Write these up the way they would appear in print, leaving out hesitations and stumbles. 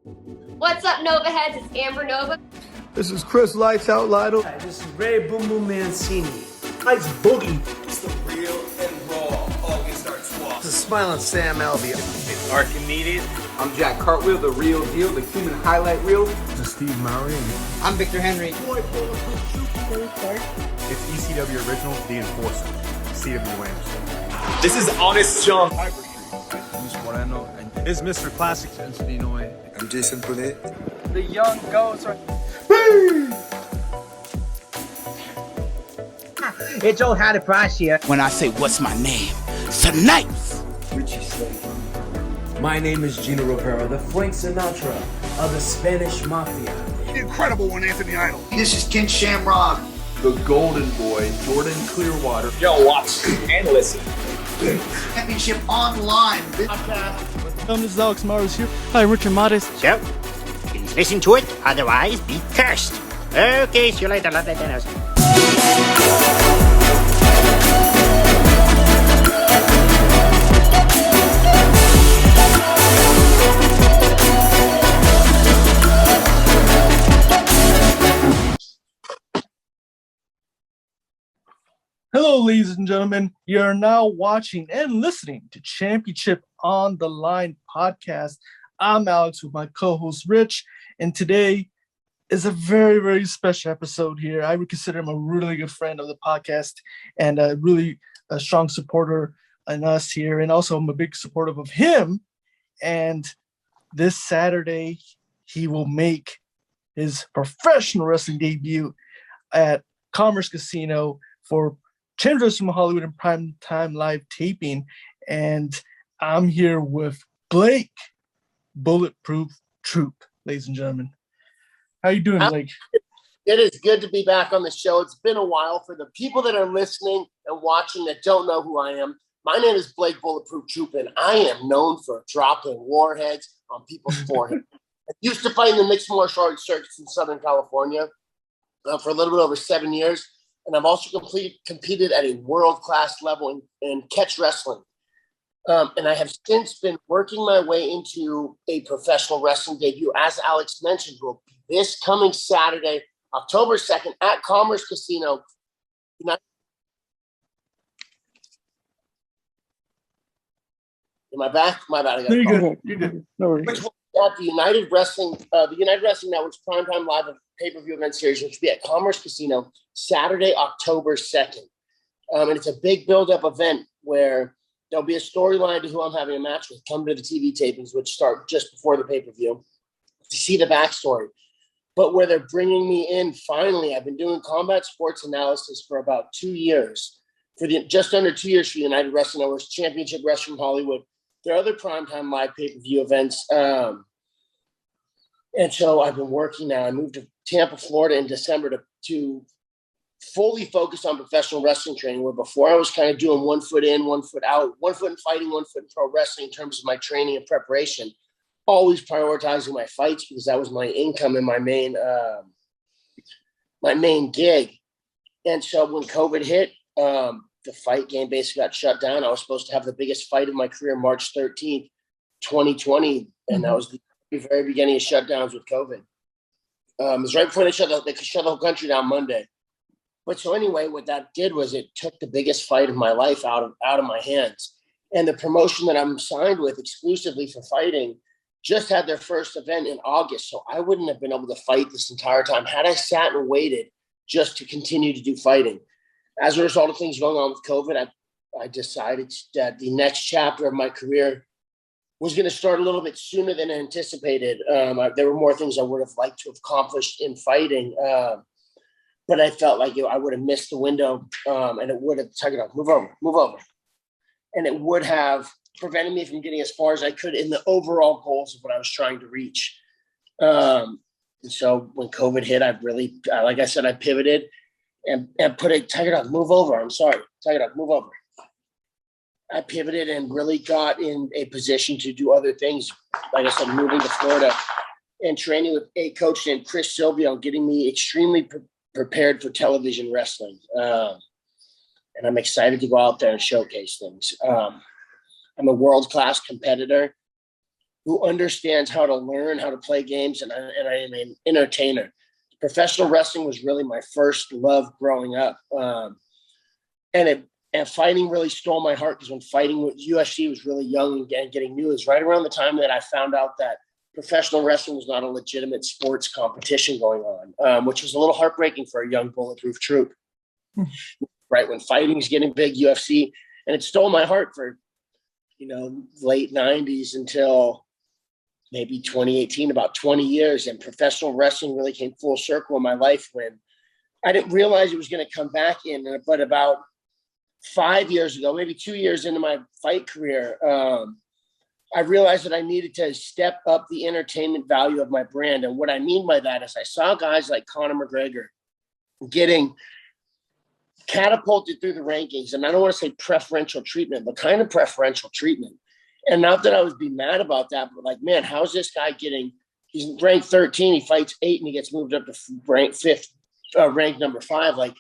What's up, Nova Heads? It's Amber Nova. This is Chris Lights Out Lytle. Hi, this is Ray Boom Boom Mancini. Hi, it's Boogie. It's the real and raw Hogan starts walking. This is Smiling Sam Alvey. It's Archimedes. I'm Jack Cartwheel, the real deal, the human highlight reel. This is Steve Murray. I'm Victor Henry. It's ECW Original, The Enforcer, CW Anderson. This is Honest John. Luis Moreno. And this is Mr. Classic. I'm Jason Punet. The young goats are... It's old Hattie Price here. When I say what's my name, tonight. Richie Slade. My name is Gino Rivera, the Frank Sinatra of the Spanish Mafia. The incredible one, Anthony Idol. This is Ken Shamrock. The Golden Boy, Jordan Clearwater. Yo, watch and listen. Championship online. This is Alex Mars here. Hi, Richard Modest. So, please listen to it, otherwise be cursed. Okay, see you later, love that dinners. Hello, ladies and gentlemen. You are now watching and listening to Championship on the Line podcast. I'm Alex with my co-host Rich, and today is a very, very special episode here. I would consider him a really good friend of the podcast and a strong supporter in us here, and also I'm a big supporter of him. And this Saturday, he will make his professional wrestling debut at Commerce Casino for Chambers from Hollywood and Primetime live taping. And I'm here with Blake, Bulletproof Troop, ladies and gentlemen. How you doing, Blake? It is good to be back on the show. It's been a while. For the people that are listening and watching that don't know who I am, my name is Blake Bulletproof Troop, and I am known for dropping warheads on people's forehead. I used to fight in the mixed martial arts circuits in Southern California for a little bit over 7 years. And I've also competed at a world-class level in catch wrestling. And I have since been working my way into a professional wrestling debut, as Alex mentioned, will be this coming Saturday, October 2nd, at Commerce Casino. Am I back? My bad. No, you're good. You're good. No worries. Which will be at the United Wrestling Network's Primetime Live pay-per-view event series, which will be at Commerce Casino Saturday, October 2nd. And it's a big build-up event where there'll be a storyline to who I'm having a match with. Come to the TV tapings, which start just before the pay-per-view, to see the backstory. But where they're bringing me in, finally, I've been doing combat sports analysis for about 2 years, just under 2 years for the United Wrestling Network's Championship Wrestling from Hollywood. There are other primetime live pay-per-view events. And so I've been working now. I moved to Tampa, Florida in December to fully focus on professional wrestling training, where before I was kind of doing 1 foot in, 1 foot out, 1 foot in fighting, 1 foot in pro wrestling in terms of my training and preparation, always prioritizing my fights because that was my income and my main gig. And so when COVID hit, the fight game basically got shut down. I was supposed to have the biggest fight of my career March 13th, 2020. And that was the very beginning of shutdowns with COVID. It was right before they shut the whole country down Monday. But so anyway, what that did was it took the biggest fight of my life out of my hands. And the promotion that I'm signed with exclusively for fighting just had their first event in August. So I wouldn't have been able to fight this entire time had I sat and waited just to continue to do fighting. As a result of things going on with COVID, I decided that the next chapter of my career was going to start a little bit sooner than anticipated. There were more things I would have liked to have accomplished in fighting, but I felt like I would have missed the window, and it would have move over, and it would have prevented me from getting as far as I could in the overall goals of what I was trying to reach. And so when COVID hit, like I said, I pivoted and put a Tiger Dog, move over. I'm sorry, Tiger Dog, move over. I pivoted and really got in a position to do other things. Like I said, moving to Florida and training with a coach named Chris Silvio, getting me extremely prepared for television wrestling. And I'm excited to go out there and showcase things. I'm a world-class competitor who understands how to learn, how to play games, and I am an entertainer. Professional wrestling was really my first love growing up. And fighting really stole my heart, because when fighting with UFC was really young and getting new, it was right around the time that I found out that professional wrestling was not a legitimate sports competition going on, which was a little heartbreaking for a young Bulletproof Troop. Right when fighting was getting big, UFC, and it stole my heart for, late 90s until maybe 2018, about 20 years. And professional wrestling really came full circle in my life when I didn't realize it was going to come back in. But about 5 years ago, maybe 2 years into my fight career, I realized that I needed to step up the entertainment value of my brand. And what I mean by that is I saw guys like Conor McGregor getting catapulted through the rankings. And I don't want to say preferential treatment, but kind of preferential treatment. And not that I would be mad about that, but like, man, how's this guy he's ranked 13, he fights 8, and he gets moved up to rank number 5. Like,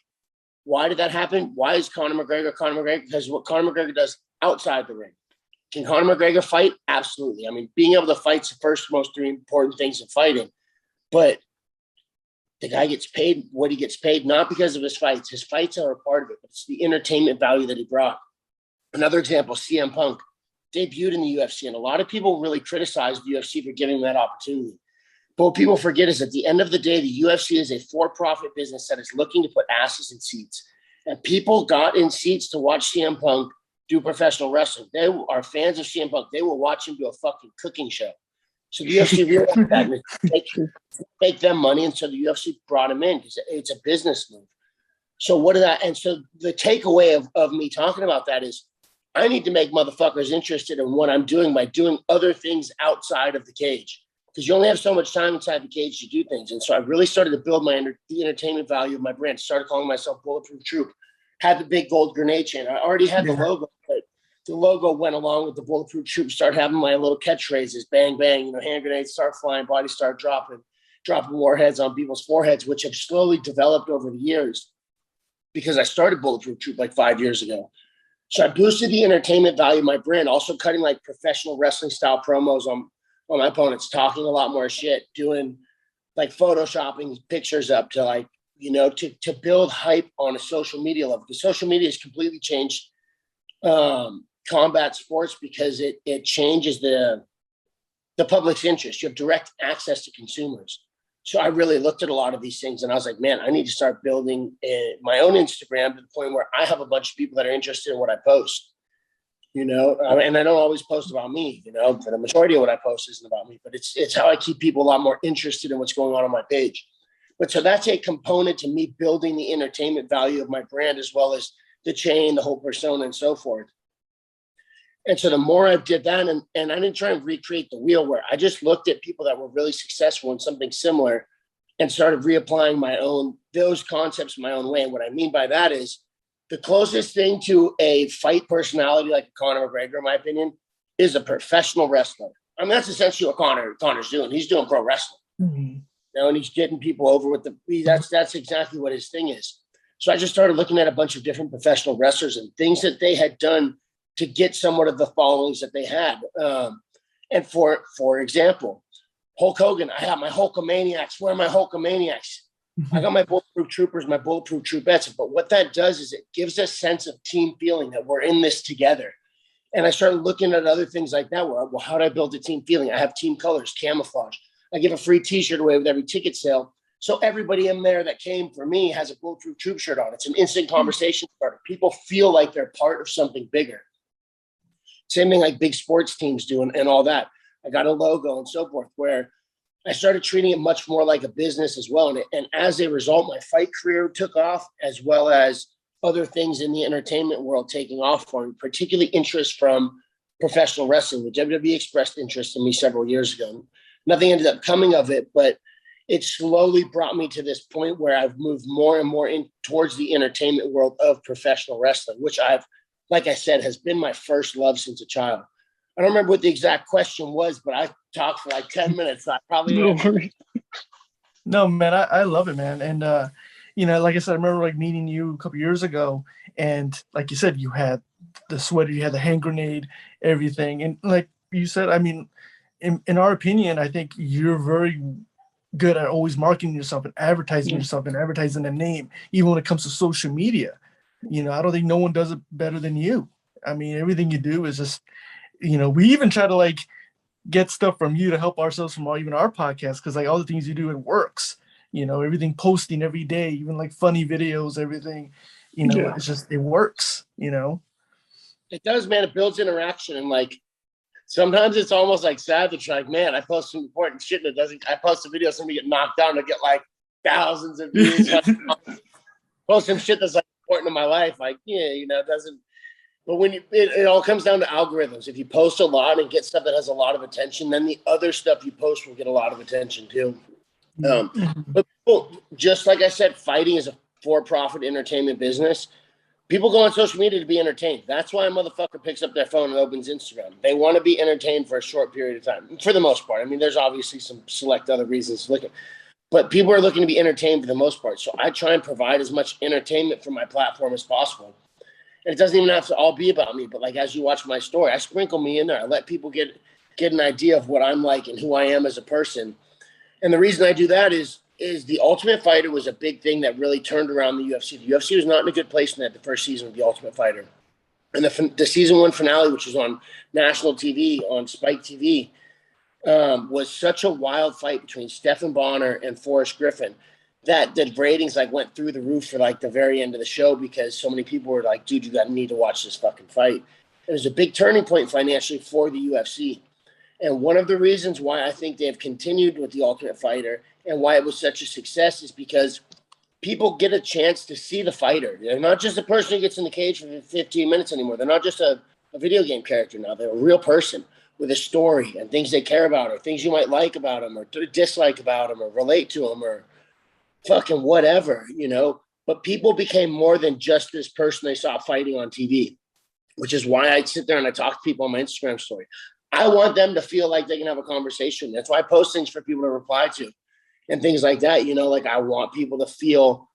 why did that happen? Why is Conor McGregor Conor McGregor? Because what Conor McGregor does outside the ring. Can Conor McGregor fight? Absolutely. I mean, being able to fight is the first most 3 important things in fighting. But the guy gets paid what he gets paid, not because of his fights. His fights are a part of it, but it's the entertainment value that he brought. Another example, CM Punk debuted in the UFC, and a lot of people really criticized the UFC for giving him that opportunity. But what people forget is at the end of the day, the UFC is a for-profit business that is looking to put asses in seats. And people got in seats to watch CM Punk do professional wrestling. They are fans of CM Punk. They will watch him do a fucking cooking show. So the UFC realized that and make them money. And so the UFC brought him in because it's a business move. So so the takeaway of me talking about that is I need to make motherfuckers interested in what I'm doing by doing other things outside of the cage, because you only have so much time inside the cage to do things. And so I really started to build the entertainment value of my brand. Started calling myself Bulletproof Troop. Had the big gold grenade chain. I already had the logo, but the logo went along with the Bulletproof Troop. Started having my little catchphrases: bang, bang, hand grenades start flying, bodies start dropping warheads on people's foreheads, which have slowly developed over the years because I started Bulletproof Troop like 5 years ago. So I boosted the entertainment value of my brand, also cutting like professional wrestling style promos on my opponents, talking a lot more shit, doing like photoshopping pictures up to like, to build hype on a social media level, because social media has completely changed combat sports because it changes the public's interest. You have direct access to consumers. So I really looked at a lot of these things and I was like, man, I need to start building my own Instagram to the point where I have a bunch of people that are interested in what I post, and I don't always post about me, for the majority of what I post isn't about me, but it's how I keep people a lot more interested in what's going on my page. But so that's a component to me building the entertainment value of my brand, as well as the chain, the whole persona, and so forth. And so the more I did that, and I didn't try and recreate the wheel, where I just looked at people that were really successful in something similar and started reapplying those concepts my own way. And what I mean by that is the closest thing to a fight personality like Conor McGregor, in my opinion, is a professional wrestler. I mean, that's essentially what Conor's doing. He's doing pro wrestling. Mm-hmm. And he's getting people over with that's exactly what his thing is. So I just started looking at a bunch of different professional wrestlers and things that they had done to get somewhat of the followings that they had. And for example, Hulk Hogan, I have my Hulkamaniacs. Where are my Hulkamaniacs? I got my Bulletproof Troopers, my Bulletproof Troopettes. But what that does is it gives a sense of team feeling that we're in this together. And I started looking at other things like that. Well, how do I build a team feeling? I have team colors, camouflage. I give a free t-shirt away with every ticket sale. So everybody in there that came for me has a Bulletproof Troop shirt on. It's an instant conversation starter. People feel like they're part of something bigger. Same thing like big sports teams do and all that. I got a logo and so forth, where I started treating it much more like a business as well. And as a result, my fight career took off, as well as other things in the entertainment world taking off for me, particularly interest from professional wrestling. The WWE expressed interest in me several years ago. Nothing ended up coming of it, but it slowly brought me to this point where I've moved more and more in towards the entertainment world of professional wrestling, which like I said, has been my first love since a child. I don't remember what the exact question was, but I talked for like 10 minutes. So I probably No, man, I love it, man. And like I said, I remember like meeting you a couple years ago, and like you said, you had the sweater, you had the hand grenade, everything, and like you said, I mean, in our opinion, I think you're very good at always marketing yourself and advertising yourself and advertising the name, even when it comes to social media. I don't think no one does it better than you. I mean, everything you do is just, we even try to like get stuff from you to help ourselves from even our podcast, because like all the things you do, it works. Everything posting every day, even like funny videos, everything. It's just it works. It does, man. It builds interaction, and like sometimes it's almost like savage. Like, man, I post some important shit that doesn't. I post a video, somebody get knocked down, to get like thousands of views. Post some shit that's like important in my life, like it doesn't. But when it all comes down to algorithms. If you post a lot and get stuff that has a lot of attention, then the other stuff you post will get a lot of attention too. But people, just like I said, fighting is a for-profit entertainment business. People go on social media to be entertained. That's why a motherfucker picks up their phone and opens Instagram. They want to be entertained for a short period of time, for the most part. I mean, there's obviously some select other reasons to look at, but people are looking to be entertained for the most part. So I try and provide as much entertainment from my platform as possible. And it doesn't even have to all be about me, but like as you watch my story, I sprinkle me in there. I let people get an idea of what I'm like and who I am as a person. And the reason I do that is The Ultimate Fighter was a big thing that really turned around the UFC. The UFC was not in a good place in that the first season of The Ultimate Fighter. And the season 1 finale, which was on national TV, on Spike TV, was such a wild fight between Stephen Bonner and Forrest Griffin that the ratings like went through the roof for like the very end of the show, because so many people were like, dude, you need to watch this fucking fight. It was a big turning point financially for the UFC. And one of the reasons why I think they've continued with The Ultimate Fighter and why it was such a success is because people get a chance to see the fighter. They're not just a person who gets in the cage for 15 minutes anymore. They're not just a video game character now. They're a real person with a story and things they care about, or things you might like about them or dislike about them or relate to them or fucking whatever, But people became more than just this person they saw fighting on TV, which is why I sit there and I talk to people on my Instagram story. I want them to feel like they can have a conversation. That's why I post things for people to reply to and things like that. Like I want people to feel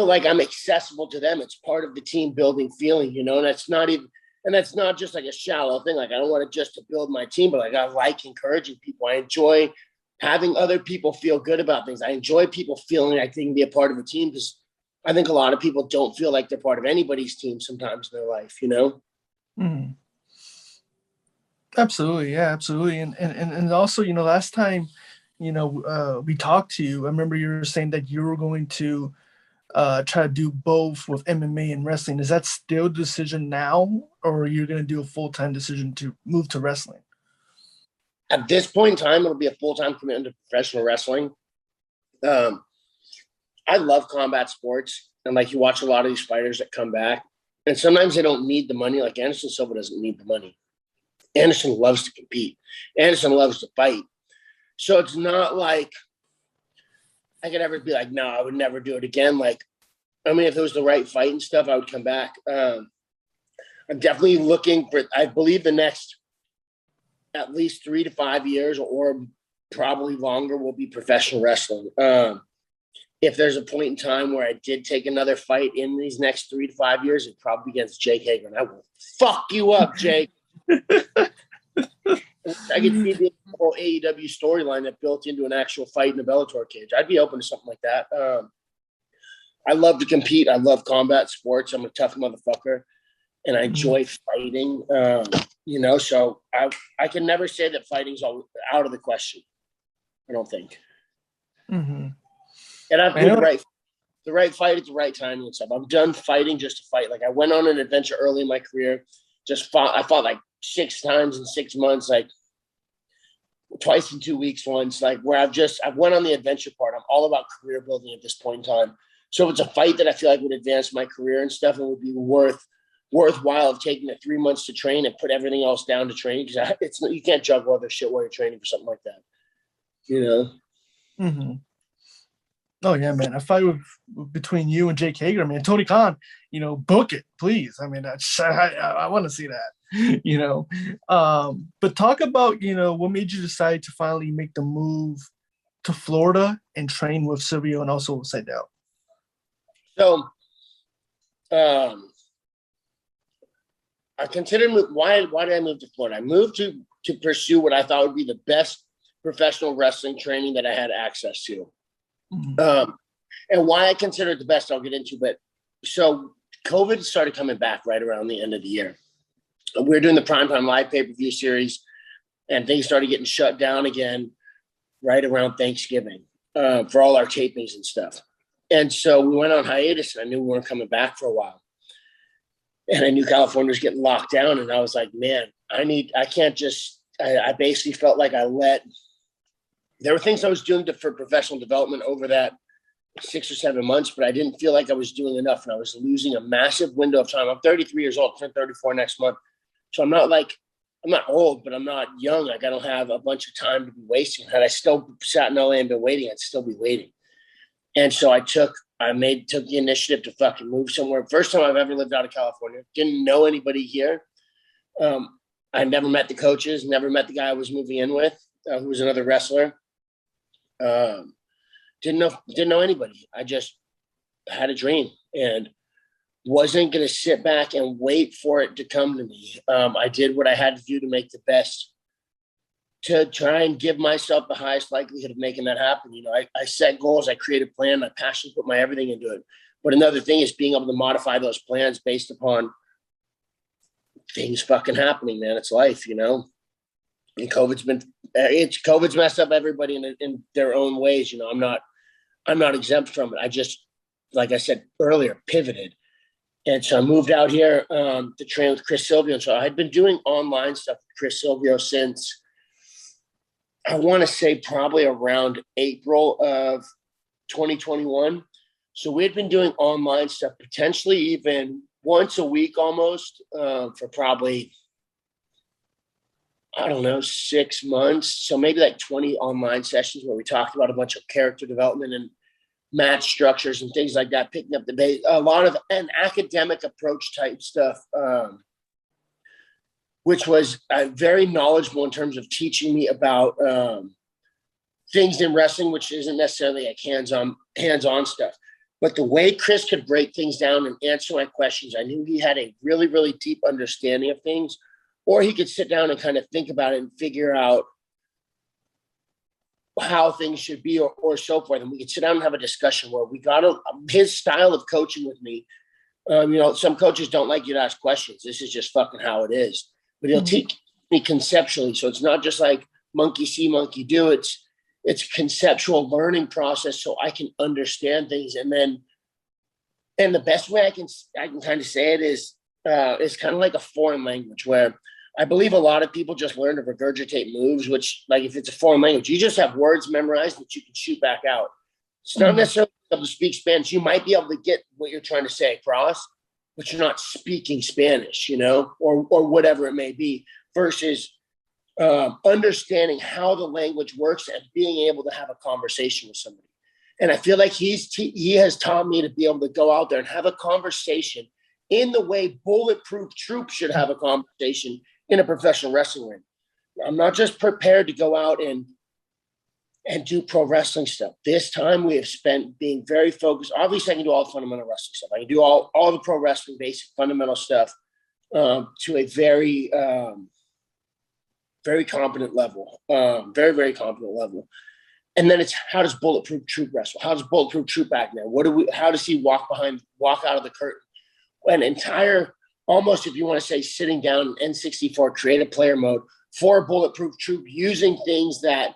like I'm accessible to them. It's part of the team building feeling, and that's not just like a shallow thing. Like I don't want it just to build my team, but like I like encouraging people. I enjoy having other people feel good about things. I enjoy people feeling like they can be a part of a team, because I think a lot of people don't feel like they're part of anybody's team sometimes in their life, Mm. Absolutely. Yeah, absolutely. And also, last time, we talked to you, I remember you were saying that you were going to try to do both with MMA and wrestling. Is that still the decision now, or are you going to do a full-time decision to move to wrestling? At this point in time, it'll be a full-time commitment to professional wrestling. I love combat sports. And like you watch a lot of these fighters that come back, and sometimes they don't need the money. Like Anderson Silva doesn't need the money. Anderson loves to compete. Anderson loves to fight. So it's not like I could ever be like, no, I would never do it again. Like, I mean, if it was the right fight and stuff, I would come back. I'm definitely looking for, I believe the next at least 3 to 5 years or probably longer will be professional wrestling. If there's a point in time where I did take another fight in these next 3 to 5 years, it'd probably be against Jake Hager. And I will fuck you up, Jake. I could see the whole AEW storyline that built into an actual fight in a Bellator cage. I'd be open to something like that. I love to compete. I love combat sports. I'm a tough motherfucker, and I enjoy fighting. So I can never say that fighting's all out of the question. I don't think. Mm-hmm. And I've been the right fight at the right time and stuff. I'm done fighting just to fight. Like I went on an adventure early in my career. I fought like 6 times in 6 months, like twice in 2 weeks once, like where I've went on the adventure part. I'm all about career building at this point in time. So if it's a fight that I feel like would advance my career and stuff, it would be worthwhile of taking the 3 months to train and put everything else down to train, because you can't juggle other shit while you're training for something like that. Mm-hmm. Oh yeah, man. A fight between you and Jake Hager, man. Tony Khan, book it, please. I mean, I want to see that, But talk about, what made you decide to finally make the move to Florida and train with Silvio and also with Seidel? So, I considered why did I move to Florida? I moved to to pursue what I thought would be the best professional wrestling training that I had access to. And why I consider it the best, I'll get into. But so COVID started coming back right around the end of the year. We were doing the Primetime live pay-per-view series, and things started getting shut down again right around Thanksgiving for all our tapings and stuff. And so we went on hiatus, and I knew we weren't coming back for a while. And I knew California was getting locked down, and I was like, man, I basically felt like there were things I was doing for professional development over that 6 or 7 months, but I didn't feel like I was doing enough, and I was losing a massive window of time. I'm 33 years old, turn 34 next month. So I'm not old, but I'm not young. Like, I don't have a bunch of time to be wasting. Had I still sat in LA and been waiting, I'd still be waiting. And so I took the initiative to fucking move somewhere. First time I've ever lived out of California. Didn't know anybody here. I never met the coaches, never met the guy I was moving in with, who was another wrestler. Didn't know anybody. I just had a dream and wasn't going to sit back and wait for it to come to me. I did what I had to do to make the best, to try and give myself the highest likelihood of making that happen. You know, I set goals, I created a plan, I passionately put my everything into it. But another thing is being able to modify those plans based upon things fucking happening, man. It's life, you know. And COVID's messed up everybody in their own ways. You know, I'm not exempt from it. I just, like I said earlier, pivoted. And so I moved out here to train with Chris Silvio. And so I had been doing online stuff with Chris Silvio since, I want to say, probably around April of 2021. So we had been doing online stuff, potentially even once a week almost, for probably, I don't know, 6 months. So maybe like 20 online sessions where we talked about a bunch of character development and match structures and things like that, picking up the base, a lot of an academic approach type stuff, which was very knowledgeable in terms of teaching me about things in wrestling, which isn't necessarily like hands-on stuff. But the way Chris could break things down and answer my questions, I knew he had a really, really deep understanding of things, or he could sit down and kind of think about it and figure out how things should be or so forth. And we could sit down and have a discussion where we got his style of coaching with me. You know, some coaches don't like you to ask questions. This is just fucking how it is. But he'll teach me conceptually. So it's not just like monkey see, monkey do. It's a conceptual learning process so I can understand things. And the best way I can kind of say it is it's kind of like a foreign language where I believe a lot of people just learn to regurgitate moves, which, like, if it's a foreign language, you just have words memorized that you can shoot back out. It's not necessarily able to speak Spanish. You might be able to get what you're trying to say across, but you're not speaking Spanish, you know, or whatever it may be, versus understanding how the language works and being able to have a conversation with somebody. And I feel like he has taught me to be able to go out there and have a conversation in the way Bulletproof Troop should have a conversation in a professional wrestling ring. I'm not just prepared to go out and do pro wrestling stuff. This time we have spent being very focused. Obviously, I can do all the fundamental wrestling stuff. I can do all the pro wrestling basic fundamental stuff to a very, very competent level, very, very competent level. And then it's, how does Bulletproof Troop wrestle? How does Bulletproof Troop act now? How does he walk out of the curtain? An entire, almost, if you want to say, sitting down in N64 creative player mode for Bulletproof Troop, using things that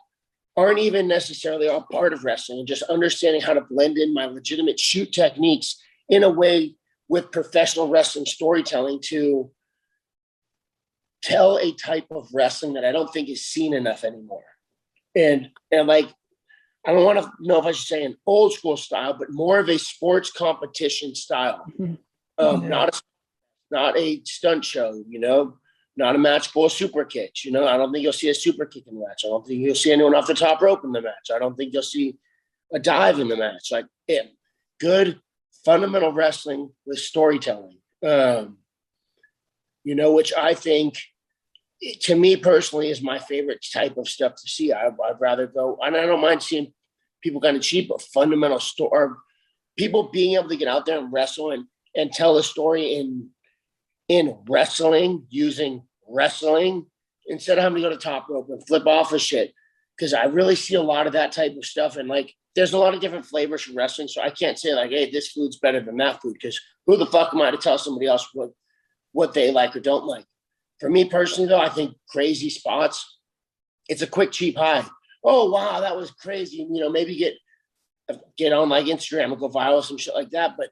aren't even necessarily all part of wrestling, and just understanding how to blend in my legitimate shoot techniques in a way with professional wrestling storytelling to tell a type of wrestling that I don't think is seen enough anymore. And like, I don't want to know if I should say an old school style, but more of a sports competition style. Not a stunt show, you know, not a match full of super kicks. You know, I don't think you'll see a super kick in the match. I don't think you'll see anyone off the top rope in the match. I don't think you'll see a dive in the match. Like, good fundamental wrestling with storytelling, you know, which I think, to me personally, is my favorite type of stuff to see. I'd rather go, and I don't mind seeing people kind of cheap, but fundamental story, or people being able to get out there and wrestle and tell a story in wrestling, using wrestling instead of having to go to top rope and flip off of shit. Because I really see a lot of that type of stuff. And like, there's a lot of different flavors from wrestling. So I can't say like, hey, this food's better than that food. Because who the fuck am I to tell somebody else what they like or don't like? For me personally, though, I think crazy spots, it's a quick, cheap high. Oh, wow, that was crazy. And, you know, maybe get on like Instagram and go viral, some shit like that. But,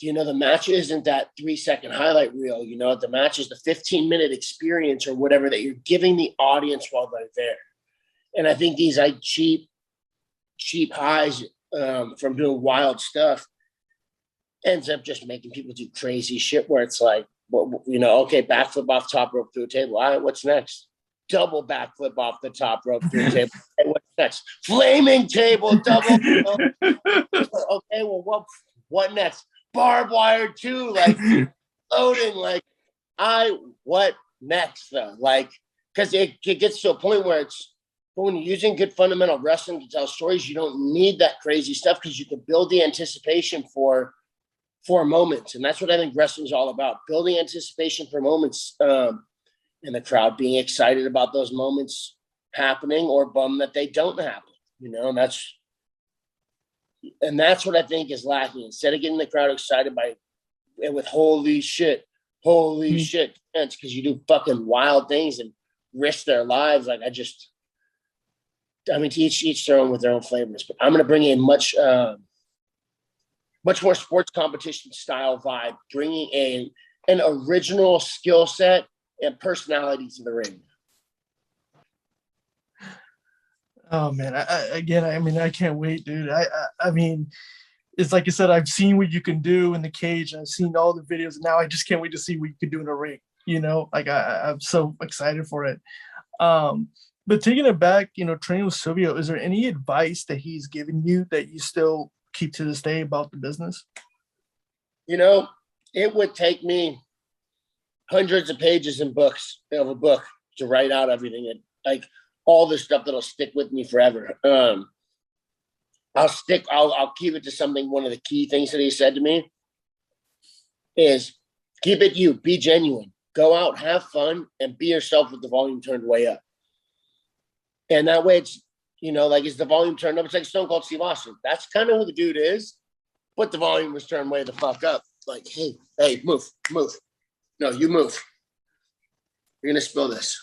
you know, the match isn't that 3-second highlight reel. You know, the match is the 15-minute experience or whatever that you're giving the audience while they're there. And I think these like cheap highs from doing wild stuff ends up just making people do crazy shit where it's like, well, you know, okay, backflip off top rope through a table. All right, what's next? Double backflip off the top rope through a table. Hey, what's next? Flaming table, double. Okay, well, what next? Barbed wire too, like loading. Like, what next though? Like, because it gets to a point where it's, but when you're using good fundamental wrestling to tell stories, you don't need that crazy stuff because you can build the anticipation for moments. And that's what I think wrestling is all about, building anticipation for moments and the crowd being excited about those moments happening or bummed that they don't happen, you know, and that's what I think is lacking. Instead of getting the crowd excited with holy shit, because you do fucking wild things and risk their lives. Like to each their own with their own flavors, but I'm going to bring in much more sports competition style vibe, bringing an original skill set and personality to the ring. Oh man, I can't wait, dude. I mean, it's like I said, I've seen what you can do in the cage. I've seen all the videos, and now I just can't wait to see what you can do in a ring. You know, like I'm so excited for it. But taking it back, you know, training with Silvio, is there any advice that he's given you that you still keep to this day about the business? You know, it would take me hundreds of pages of a book to write out everything, and like all the stuff that'll stick with me forever. I'll keep it to something. One of the key things that he said to me is keep it you, be genuine, go out, have fun, and be yourself with the volume turned way up. And that way it's, you know, like, is the volume turned up? It's like Stone Cold Steve Austin. That's kind of who the dude is, but the volume was turned way the fuck up. Like, hey, move. No, you move. You're going to spill this.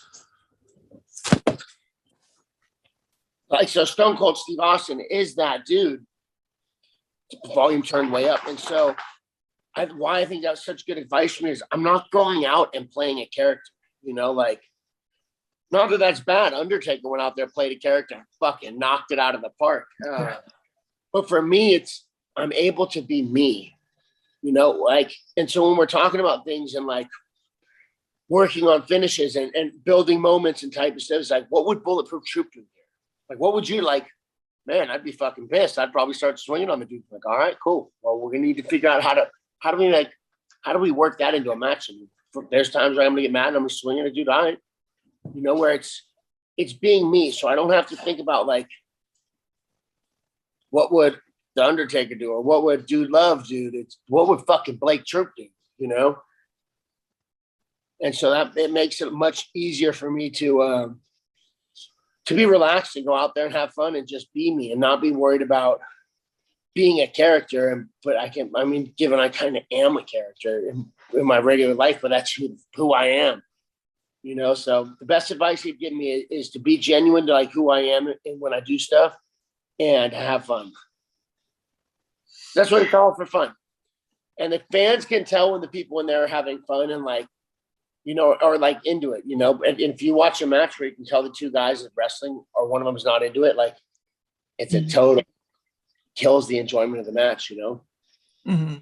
Like, so Stone Cold Steve Austin is that dude. Volume turned way up. And so why I think that was such good advice for me is I'm not going out and playing a character, you know, like, not that that's bad. Undertaker went out there, played a character, and fucking knocked it out of the park. But for me, I'm able to be me, you know, like, and so when we're talking about things and like working on finishes and building moments and type of stuff, it's like, what would Bulletproof Troop do here? Like, what would you like? Man, I'd be fucking pissed. I'd probably start swinging on the dude. Like, all right, cool. Well, we're gonna need to figure out how do we work that into a match? And there's times where I'm gonna get mad and I'm gonna swing at a dude. All right. You know, where it's being me. So I don't have to think about like, what would the Undertaker do? Or what would Dude Love do? It's what would fucking Blake Troop do, you know? And so that it makes it much easier for me to be relaxed and go out there and have fun and just be me and not be worried about being a character. But given I kind of am a character in my regular life, but that's who I am. You know, so the best advice he'd give me is to be genuine to like who I am and when I do stuff and have fun. That's what it's all for, fun. And the fans can tell when the people in there are having fun and like, you know, or like into it, you know. And if you watch a match where you can tell the two guys are wrestling or one of them is not into it, like it's a total kills the enjoyment of the match, you know. Mm-hmm.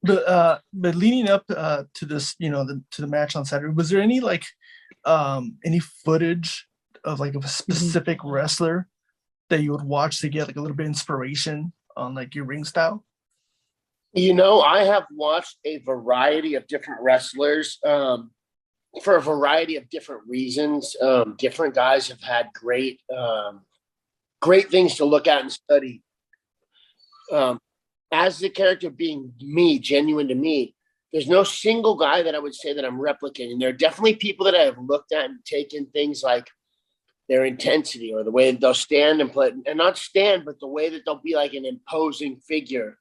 But leading up to this, you know, to the match on Saturday, was there any like any footage of like a specific wrestler that you would watch to get like a little bit of inspiration on like your ring style? You know, I have watched a variety of different wrestlers for a variety of different reasons. Different guys have had great things to look at and study. as the character being me, genuine to me, there's no single guy that I would say that I'm replicating. There are definitely people that I have looked at and taken things like their intensity or the way that they'll stand and play, and not stand, but the way that they'll be like an imposing figure.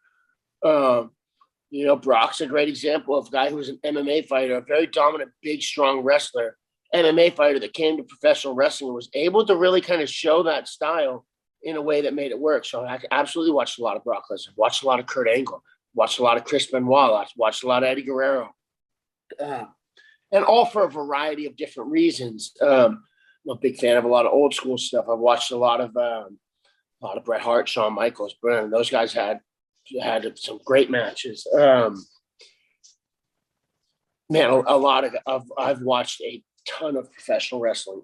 Brock's a great example of a guy who was an MMA fighter, a very dominant, big, strong wrestler, MMA fighter that came to professional wrestling and was able to really kind of show that style in a way that made it work. So I absolutely watched a lot of Brock Lesnar, watched a lot of Kurt Angle, watched a lot of Chris Benoit, watched a lot of Eddie Guerrero, and all for a variety of different reasons. I'm a big fan of a lot of old school stuff. I've watched a lot of Bret Hart, Shawn Michaels, Brennan. Those guys had some great matches. I've watched a ton of professional wrestling.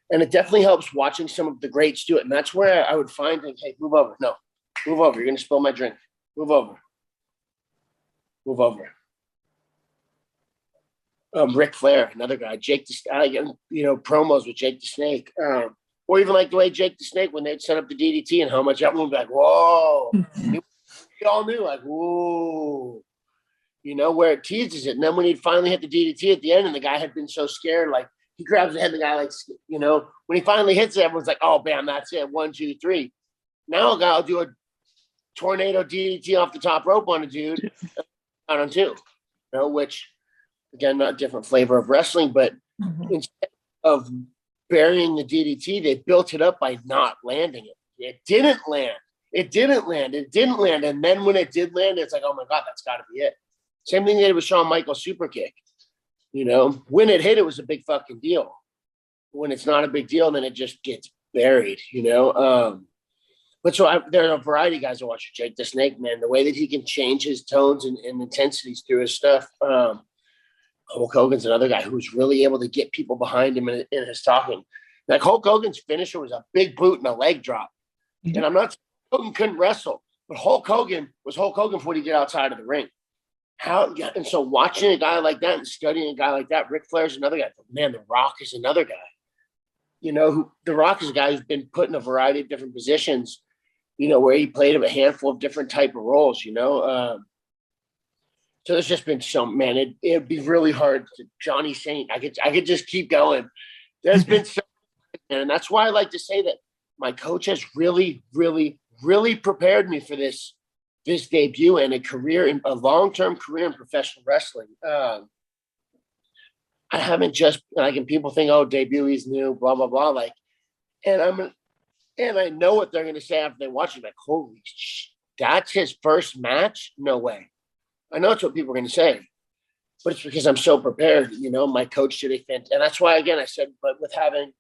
And it definitely helps watching some of the greats do it. And that's where I would find, like, hey, move over. No, move over. You're going to spill my drink. Move over. Move over. Ric Flair, another guy. Jake the promos with Jake the Snake. Or even like the way Jake the Snake, when they'd set up the DDT and how much everyone would be like, whoa. We all knew, like, whoa. Where it teases it. And then when he'd finally hit the DDT at the end and the guy had been so scared, like, he grabs the head of the guy, like, when he finally hits it, everyone's like, oh, bam, that's it. 1, 2, 3. Now a guy will do a tornado DDT off the top rope on a dude, out on 2. Which, again, not a different flavor of wrestling, but instead of burying the DDT, they built it up by not landing it. It didn't land. And then when it did land, it's like, oh, my God, that's got to be it. Same thing they did with Shawn Michaels' super kick. When it hit, it was a big fucking deal. When it's not a big deal, then it just gets buried, But so there are a variety of guys I watch. Jake the Snake, man, the way that he can change his tones and intensities through his stuff. Hulk Hogan's another guy who's really able to get people behind him in his talking. Like Hulk Hogan's finisher was a big boot and a leg drop. And I'm not saying Hogan couldn't wrestle, but Hulk Hogan was Hulk Hogan for what he did outside of the ring. And so watching a guy like that and studying a guy like that, Ric Flair's another guy. Man, The Rock is another guy. The Rock is a guy who's been put in a variety of different positions, where he played a handful of different type of roles, So there's just been it'd be really hard to Johnny Saint. I could just keep going. There's been so, and that's why I like to say that my coach has really, really, really prepared me for this debut and a long-term career in professional wrestling. I haven't just and people think, oh, debut, he's new, blah, blah, blah. And I know what they're going to say after they watch it. Like, holy shit, that's his first match? No way. I know it's what people are going to say, but it's because I'm so prepared. My coach did and that's why, again, I said, but with having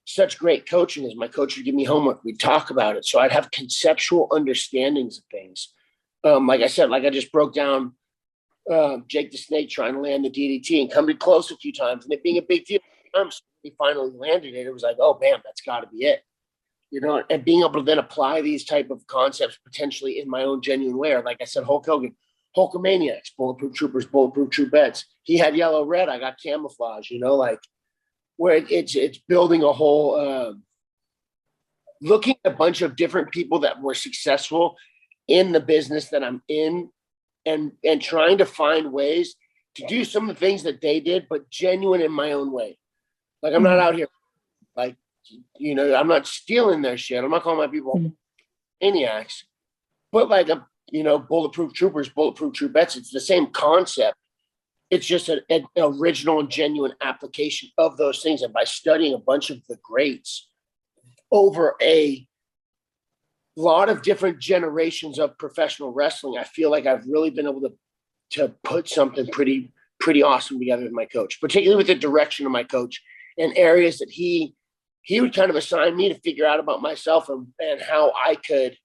such great coaching, as my coach would give me homework, we'd talk about it. So I'd have conceptual understandings of things. Like I said, like I just broke down Jake the Snake trying to land the DDT and coming close a few times and it being a big deal. He finally landed it. It was like, oh, bam, that's got to be it. And being able to then apply these type of concepts potentially in my own genuine way. Or like I said, Hulk Hogan, Hulkamaniacs, Bulletproof Troopers, Bulletproof Troopettes. He had yellow, red. I got camouflage, where it's building a whole, looking at a bunch of different people that were successful in the business that I'm in and trying to find ways to do some of the things that they did, but genuine in my own way. Like, I'm not out here, like, I'm not stealing their shit. I'm not calling my people maniacs, but like, Bulletproof Troopers, Bulletproof Troopettes, it's the same concept. It's just an original and genuine application of those things. And by studying a bunch of the greats over a lot of different generations of professional wrestling, I feel like I've really been able to put something pretty awesome together with my coach, particularly with the direction of my coach and areas that he would kind of assign me to figure out about myself and how I could,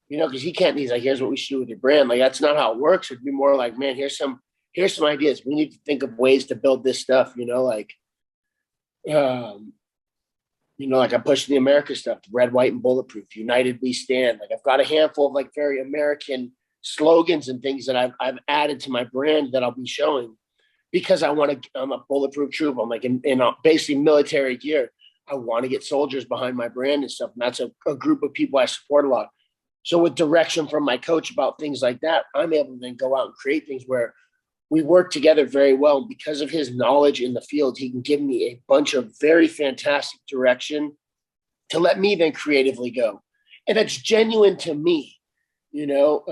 because he's like, here's what we should do with your brand. Like, that's not how it works. It'd be more like, man, here's some ideas. We need to think of ways to build this stuff, like I'm pushing the America stuff, red, white, and bulletproof, united we stand. Like, I've got a handful of like very American slogans and things that I've added to my brand that I'll be showing because I'm a bulletproof troop. I'm like in basically military gear. I want to get soldiers behind my brand and stuff. And that's a group of people I support a lot. So with direction from my coach about things like that, I'm able to then go out and create things where we work together very well. Because of his knowledge in the field, he can give me a bunch of very fantastic direction to let me then creatively go. And that's genuine to me, you know?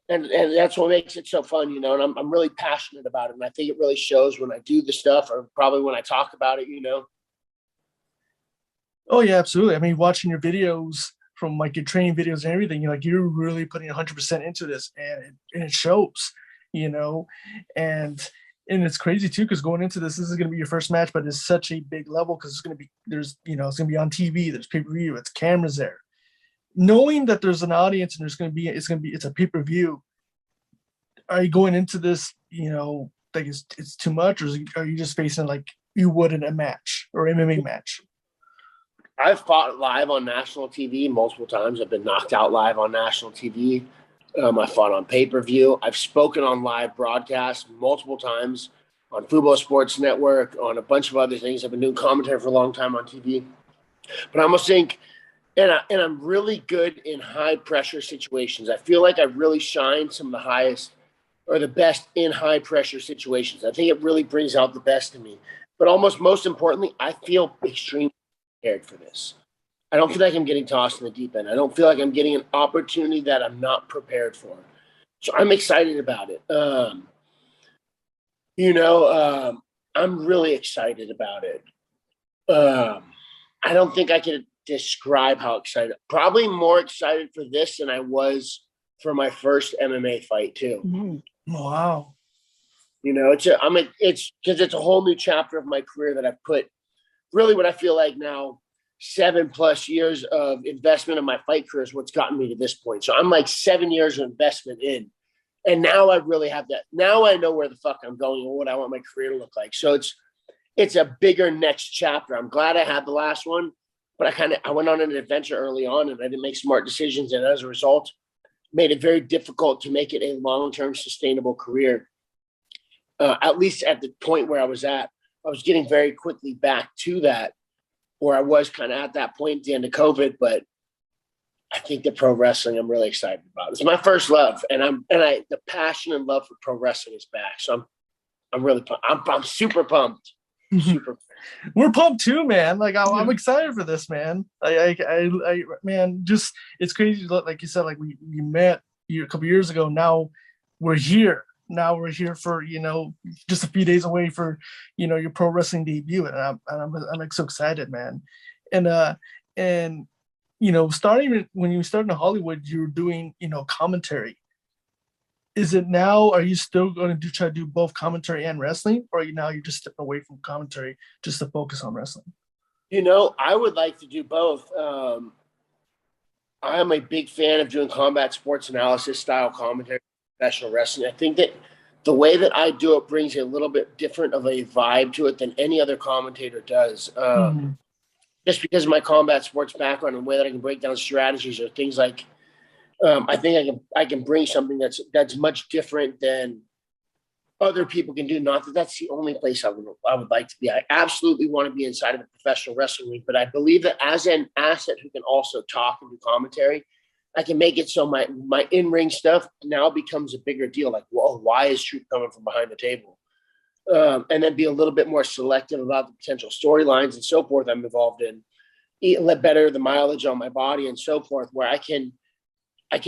And that's what makes it so fun, you know, and I'm really passionate about it. And I think it really shows when I do the stuff, or probably when I talk about it, you know? Oh yeah, absolutely. I mean, watching your videos from like your training videos and everything, you're really putting 100% into this, and it shows, you know, and it's crazy too, because going into this is going to be your first match, but it's such a big level because it's going to be, it's going to be on TV, there's pay-per-view, it's cameras there. Knowing that there's an audience and it's a pay-per-view, are you going into this, like it's too much, or are you just facing like you would in a match or MMA match? I've fought live on national TV multiple times. I've been knocked out live on national TV. I fought on pay-per-view. I've spoken on live broadcasts multiple times on Fubo Sports Network, on a bunch of other things. I've been doing commentary for a long time on TV. But I almost think, and I'm really good in high-pressure situations. I feel like I really shine some of the highest or the best in high-pressure situations. I think it really brings out the best in me. But almost most importantly, I feel extremely prepared for this. I don't feel like I'm getting tossed in the deep end. I don't feel like I'm getting an opportunity that I'm not prepared for. So I'm excited about it. I'm really excited about it. I don't think I can describe how excited. Probably more excited for this than I was for my first MMA fight too. Mm-hmm. Wow. It's because it's a whole new chapter of my career that I've put really what I feel like now 7+ years of investment in my fight career is what's gotten me to this point. So I'm like 7 years of investment in, and now I really have that. Now I know where the fuck I'm going and what I want my career to look like. So it's a bigger next chapter. I'm glad I had the last one, but I went on an adventure early on and I didn't make smart decisions. And as a result, made it very difficult to make it a long-term sustainable career. At least at the point where I was at, I was getting very quickly back to that, where I was kind of at that point at the end of COVID. But I think the pro wrestling I'm really excited about. It's my first love, and the passion and love for pro wrestling is back. So I'm really pumped. I'm super pumped. Super. We're pumped too, man. Like I'm excited for this, man. Man, just it's crazy. Like you said, like we met a couple years ago. Now we're here. Now we're here for just a few days away for your pro wrestling debut, and I'm like so excited, man. And starting when you started in Hollywood, you were doing commentary. Is it now? Are you still going to try to do both commentary and wrestling, or you're just stepping away from commentary just to focus on wrestling? I would like to do both. I am a big fan of doing combat sports analysis style commentary, professional wrestling. I think that the way that I do it brings a little bit different of a vibe to it than any other commentator does. Just because of my combat sports background and the way that I can break down strategies or things like, I think I can bring something that's much different than other people can do. Not that that's the only place I would like to be. I absolutely want to be inside of a professional wrestling league, but I believe that as an asset who can also talk and do commentary, I can make it so my in-ring stuff now becomes a bigger deal. Like, whoa, why is Troop coming from behind the table? And then be a little bit more selective about the potential storylines and so forth I'm involved in. Let better the mileage on my body and so forth, where I can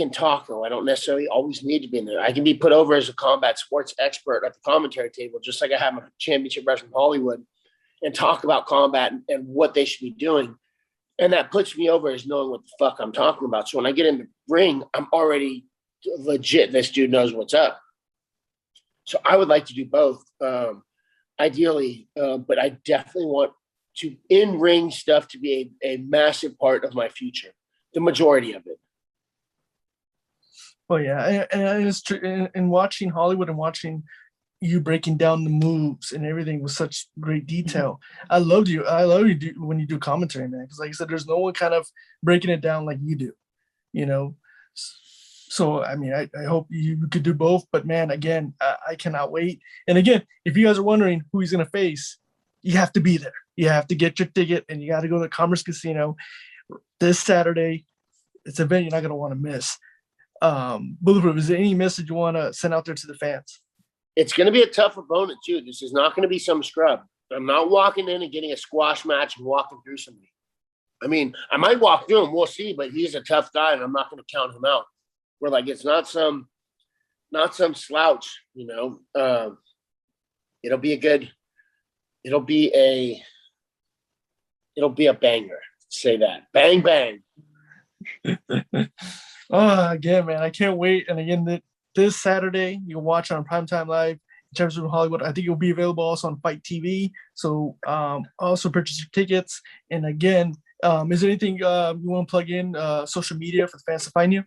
talk, though I don't necessarily always need to be in there. I can be put over as a combat sports expert at the commentary table, just like I have a championship wrestler from Hollywood, and talk about combat and what they should be doing. And that puts me over as knowing what the fuck I'm talking about. So when I get in the ring, I'm already legit. This dude knows what's up. So I would like to do both, ideally, but I definitely want to in-ring stuff to be a massive part of my future, the majority of it. Oh yeah, and it's true. And watching Hollywood and watching you breaking down the moves and everything with such great detail. I love you when you do commentary, man. Because like I said, there's no one kind of breaking it down like you do, So I mean, I hope you could do both. But man, again, I cannot wait. And again, if you guys are wondering who he's gonna face, you have to be there. You have to get your ticket, and you got to go to the Commerce Casino this Saturday. it's an event you're not gonna want to miss. Bulletproof, is there any message you want to send out there to the fans? It's going to be a tough opponent too. This is not going to be some scrub. I'm not walking in and getting a squash match and walking through somebody. I mean, I might walk through him. We'll see, but he's a tough guy, and I'm not going to count him out. We're like, it's not some slouch, you know. It'll be a banger. Say that. Bang, bang. Again, man, I can't wait. And again, this Saturday, you can watch on Primetime Live, Championship in Hollywood. I think it will be available also on Fight TV. So also purchase your tickets. And again, is there anything you want to plug in, social media for the fans to find you?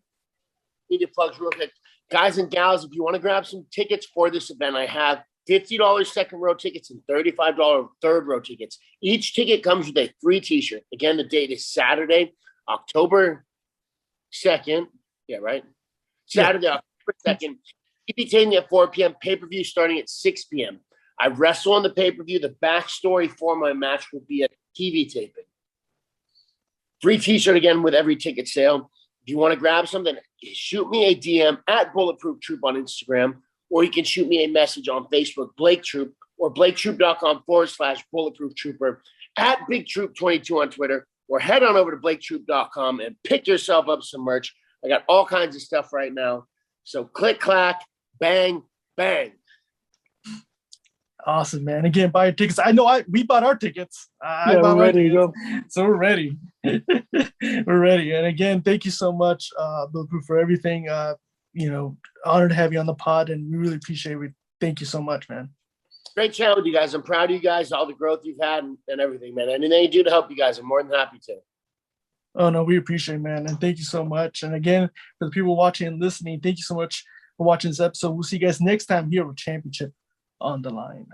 Media plugs real quick. Guys and gals, if you want to grab some tickets for this event, I have $50 second row tickets and $35 third row tickets. Each ticket comes with a free t-shirt. Again, the date is Saturday, October 2nd. Yeah, right? Saturday, October 2nd. TV taping at 4 p.m. Pay-per-view starting at 6 p.m. I wrestle on the pay-per-view. The backstory for my match will be at TV taping. Free t-shirt again with every ticket sale. If you want to grab something, shoot me a DM at Bulletproof Troop on Instagram, or you can shoot me a message on Facebook, Blake Troop, or BlakeTroop.com/Bulletproof Trooper, at Big Troop 22 on Twitter, or head on over to BlakeTroop.com and pick yourself up some merch. I got all kinds of stuff right now. So click, clack, bang, bang. Awesome, man. Again, buy your tickets. I know we bought our tickets. We're ready to go. So we're ready. We're ready. And again, thank you so much, Bulletproof, for everything. You know, honored to have you on the pod, and we really appreciate it. Thank you so much, man. Great chat with you guys. I'm proud of you guys, all the growth you've had and everything, man. Anything you do to help you guys, I'm more than happy to. Oh, no, we appreciate it, man. And thank you so much. And again, for the people watching and listening, thank you so much for watching this episode. We'll see you guys next time here with Championship on the Line.